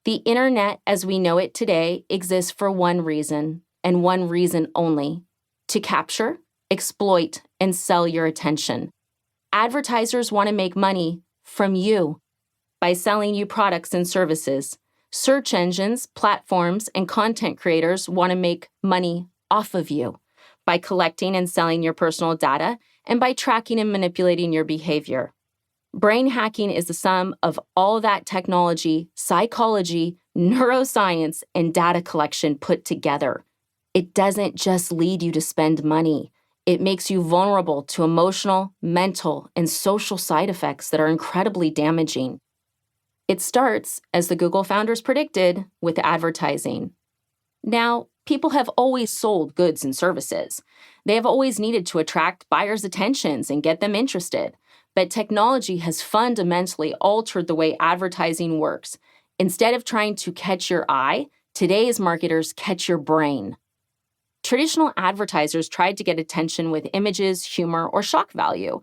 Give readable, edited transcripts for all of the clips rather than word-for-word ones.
The internet as we know it today exists for one reason, and one reason only: to capture, exploit, and sell your attention. Advertisers want to make money from you by selling you products and services. Search engines, platforms, and content creators want to make money off of you by collecting and selling your personal data and by tracking and manipulating your behavior. Brain hacking is the sum of all that technology, psychology, neuroscience, and data collection put together. It doesn't just lead you to spend money. It makes you vulnerable to emotional, mental, and social side effects that are incredibly damaging. It starts, as the Google founders predicted, with advertising. Now, people have always sold goods and services. They have always needed to attract buyers' attentions and get them interested. But technology has fundamentally altered the way advertising works. Instead of trying to catch your eye, today's marketers catch your brain. Traditional advertisers tried to get attention with images, humor, or shock value.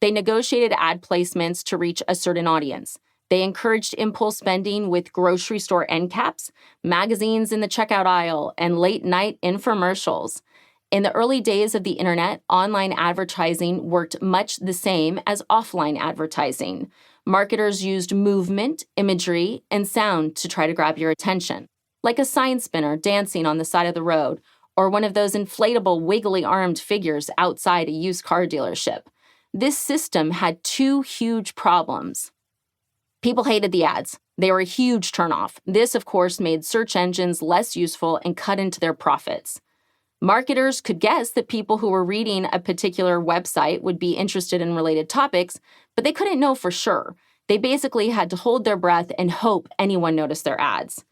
They negotiated ad placements to reach a certain audience. They encouraged impulse spending with grocery store end caps, magazines in the checkout aisle, and late-night infomercials. In the early days of the internet, online advertising worked much the same as offline advertising. Marketers used movement, imagery, and sound to try to grab your attention, like a sign spinner dancing on the side of the road, or one of those inflatable, wiggly-armed figures outside a used car dealership. This system had two huge problems. People hated the ads. They were a huge turnoff. This, of course, made search engines less useful and cut into their profits. Marketers could guess that people who were reading a particular website would be interested in related topics, but they couldn't know for sure. They basically had to hold their breath and hope anyone noticed their ads.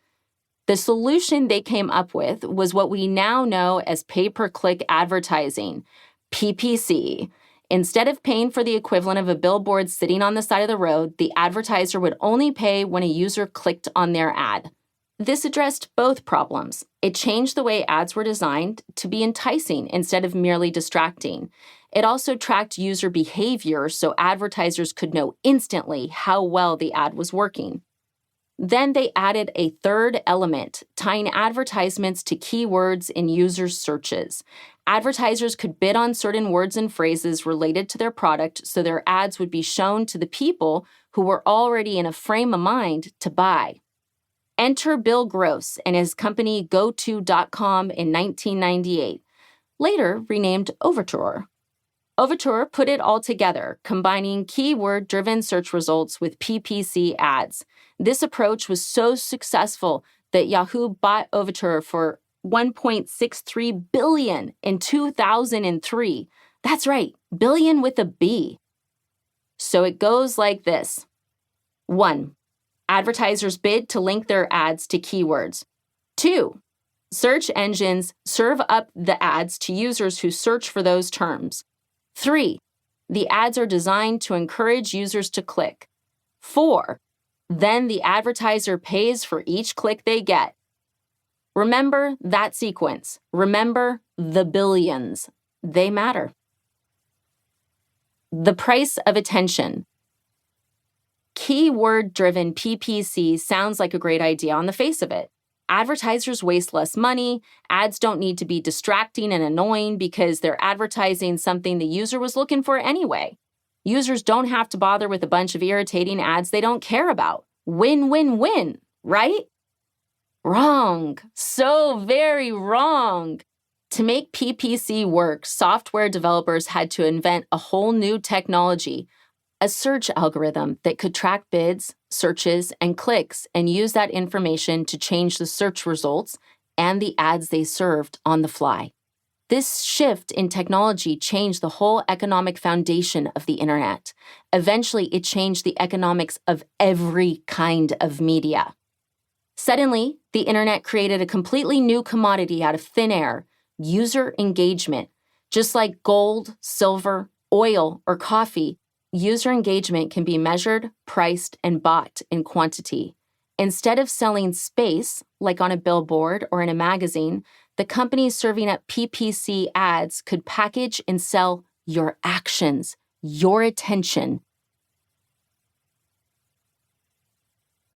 The solution they came up with was what we now know as pay-per-click advertising, PPC. Instead of paying for the equivalent of a billboard sitting on the side of the road, the advertiser would only pay when a user clicked on their ad. This addressed both problems. It changed the way ads were designed to be enticing instead of merely distracting. It also tracked user behavior so advertisers could know instantly how well the ad was working. Then they added a third element, tying advertisements to keywords in users' searches. Advertisers could bid on certain words and phrases related to their product so their ads would be shown to the people who were already in a frame of mind to buy. Enter Bill Gross and his company GoTo.com in 1998, later renamed Overture. Overture put it all together, combining keyword-driven search results with PPC ads. This approach was so successful that Yahoo bought Overture for $1.63 billion in 2003. That's right, billion with a B. So it goes like this. 1. Advertisers bid to link their ads to keywords. 2. Search engines serve up the ads to users who search for those terms. 3. The ads are designed to encourage users to click. 4. Then the advertiser pays for each click they get. Remember that sequence. Remember the billions. They matter. The price of attention. Keyword-driven PPC sounds like a great idea on the face of it. Advertisers waste less money. Ads don't need to be distracting and annoying because they're advertising something the user was looking for anyway. Users don't have to bother with a bunch of irritating ads they don't care about. Win, win, win, right? Wrong. So very wrong. To make PPC work, software developers had to invent a whole new technology, a search algorithm that could track bids, searches, and clicks and use that information to change the search results and the ads they served on the fly. This shift in technology changed the whole economic foundation of the internet. Eventually, it changed the economics of every kind of media. Suddenly, the internet created a completely new commodity out of thin air, user engagement. Just like gold, silver, oil, or coffee, user engagement can be measured, priced, and bought in quantity. Instead of selling space, like on a billboard or in a magazine, the companies serving up PPC ads could package and sell your actions, your attention.